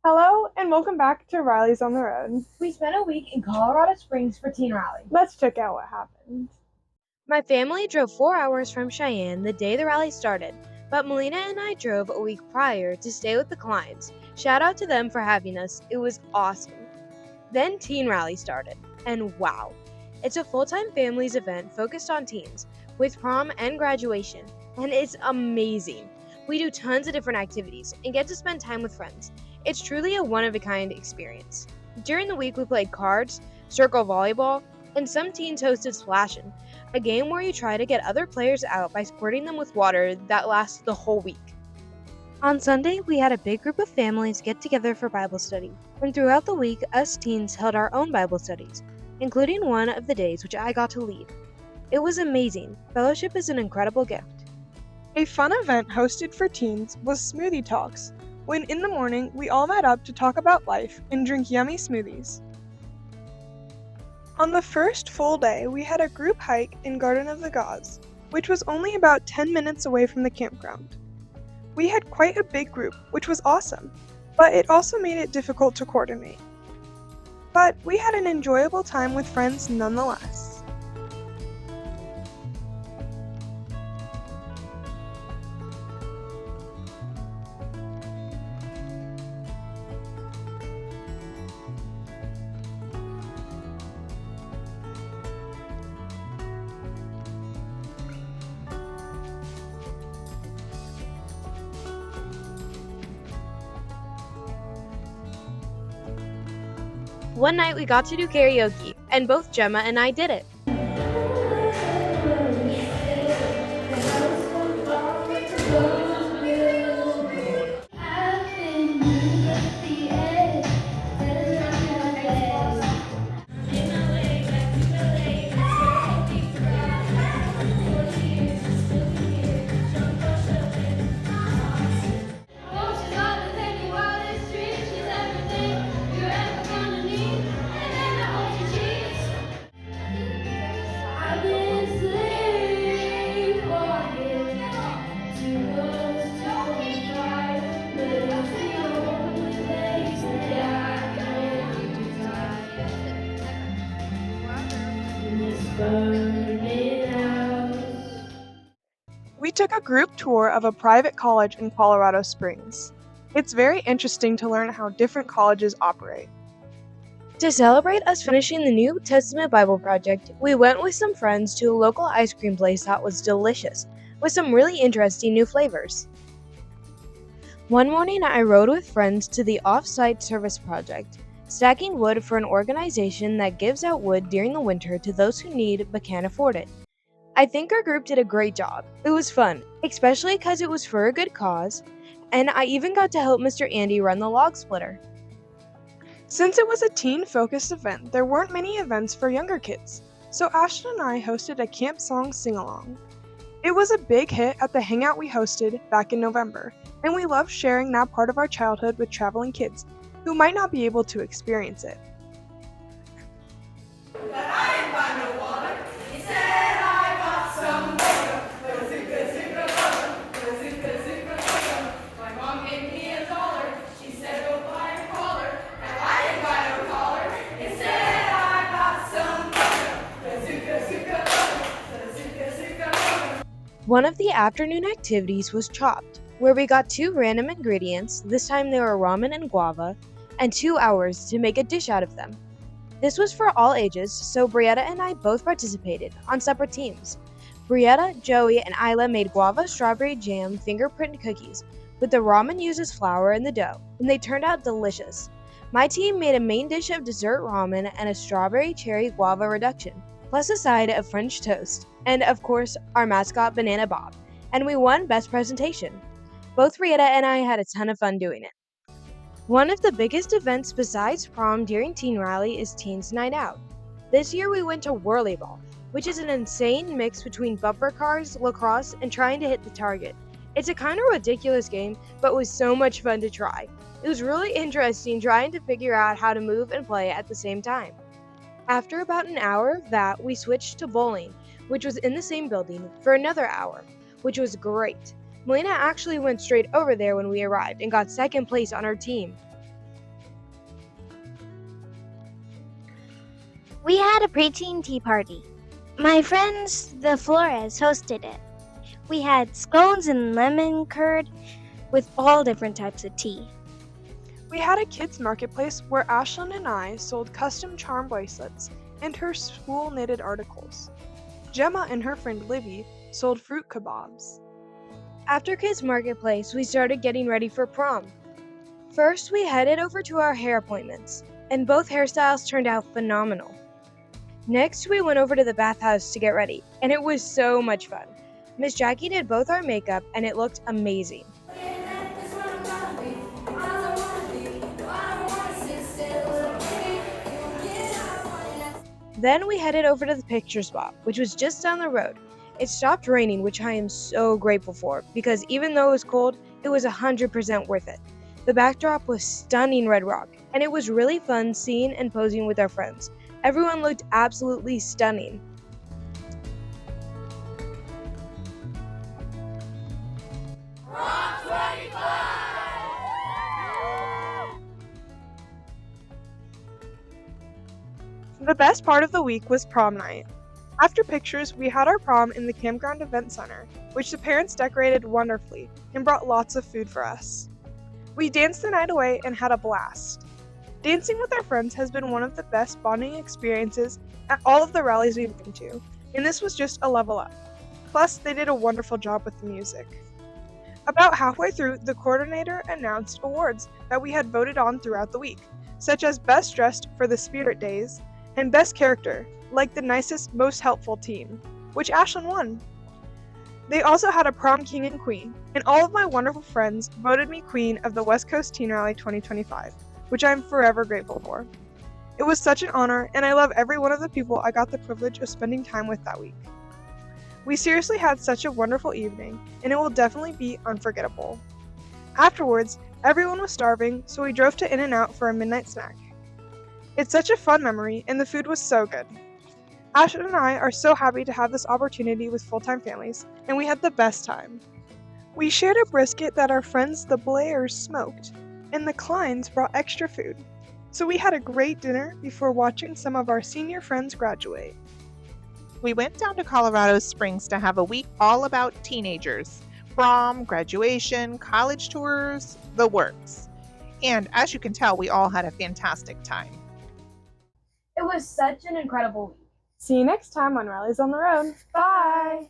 Hello and welcome back to Riley's on the Road. We spent a week in Colorado Springs for Teen Rally. Let's check out what happened. My family drove 4 hours from Cheyenne the day the rally started, but Melina and I drove a week prior to stay with the Kleins. Shout out to them for having us, it was awesome. Then Teen Rally started, and wow, it's a full-time families event focused on teens, with prom and graduation, and it's amazing. We do tons of different activities and get to spend time with friends. It's truly a one-of-a-kind experience. During the week we played cards, circle volleyball, and some teens hosted Splashin', a game where you try to get other players out by squirting them with water that lasts the whole week. On Sunday, we had a big group of families get together for Bible study, and throughout the week, us teens held our own Bible studies, including one of the days which I got to lead. It was amazing. Fellowship is an incredible gift. A fun event hosted for teens was Smoothie Talks, when in the morning we all met up to talk about life and drink yummy smoothies. On the first full day, we had a group hike in Garden of the Gods, which was only about 10 minutes away from the campground. We had quite a big group, which was awesome, but it also made it difficult to coordinate. But we had an enjoyable time with friends nonetheless. One night we got to do karaoke, and both Gemma and I did it. We took a group tour of a private college in Colorado Springs. It's very interesting to learn how different colleges operate. To celebrate us finishing the New Testament Bible Project, we went with some friends to a local ice cream place that was delicious, with some really interesting new flavors. One morning, I rode with friends to the off-site service project, stacking wood for an organization that gives out wood during the winter to those who need but can't afford it. I think our group did a great job. It was fun, especially because it was for a good cause, and I even got to help Mr. Andy run the log splitter. Since it was a teen-focused event, there weren't many events for younger kids, so Ashton and I hosted a camp song sing-along. It was a big hit at the hangout we hosted back in November, and we loved sharing that part of our childhood with traveling kids who might not be able to experience it. One of the afternoon activities was Chopped, where we got 2 random ingredients, this time they were ramen and guava, and 2 hours to make a dish out of them. This was for all ages, so Brietta and I both participated, on separate teams. Brietta, Joey, and Isla made guava strawberry jam fingerprint cookies, with the ramen uses flour in the dough, and they turned out delicious. My team made a main dish of dessert ramen and a strawberry cherry guava reduction, plus a side of French toast, and of course, our mascot Banana Bob, and we won Best Presentation. Both Rieta and I had a ton of fun doing it. One of the biggest events besides prom during Teen Rally is Teens Night Out. This year we went to Whirly Ball, which is an insane mix between bumper cars, lacrosse, and trying to hit the target. It's a kind of ridiculous game, but was so much fun to try. It was really interesting trying to figure out how to move and play at the same time. After about an hour of that, we switched to bowling, which was in the same building, for another hour, which was great. Melina actually went straight over there when we arrived and got second place on our team. We had a preteen tea party. My friends, the Flores, hosted it. We had scones and lemon curd with all different types of tea. We had a kids' marketplace where Ashlyn and I sold custom charm bracelets and her school knitted articles. Gemma and her friend Libby sold fruit kebabs. After Kids Marketplace, we started getting ready for prom. First, we headed over to our hair appointments, and both hairstyles turned out phenomenal. Next, we went over to the bathhouse to get ready, and it was so much fun. Miss Jackie did both our makeup, and it looked amazing. Then we headed over to the picture spot, which was just down the road. It stopped raining, which I am so grateful for, because even though it was cold, it was 100% worth it. The backdrop was stunning red rock, and it was really fun seeing and posing with our friends. Everyone looked absolutely stunning. The best part of the week was prom night. After pictures, we had our prom in the campground event center, which the parents decorated wonderfully and brought lots of food for us. We danced the night away and had a blast. Dancing with our friends has been one of the best bonding experiences at all of the rallies we've been to, and this was just a level up. Plus, they did a wonderful job with the music. About halfway through, the coordinator announced awards that we had voted on throughout the week, such as Best Dressed for the Spirit Days and Best Character, like the nicest, most helpful team, which Ashlyn won. They also had a prom king and queen, and all of my wonderful friends voted me queen of the West Coast Teen Rally 2025, which I am forever grateful for. It was such an honor, and I love every one of the people I got the privilege of spending time with that week. We seriously had such a wonderful evening, and it will definitely be unforgettable. Afterwards, everyone was starving, so we drove to In-N-Out for a midnight snack. It's such a fun memory, and the food was so good. Ashlyn and I are so happy to have this opportunity with full-time families, and we had the best time. We shared a brisket that our friends the Blairs smoked, and the Kleins brought extra food. So we had a great dinner before watching some of our senior friends graduate. We went down to Colorado Springs to have a week all about teenagers. Prom, graduation, college tours, the works. And as you can tell, we all had a fantastic time. It was such an incredible week. See you next time on Rallies on the Road. Bye!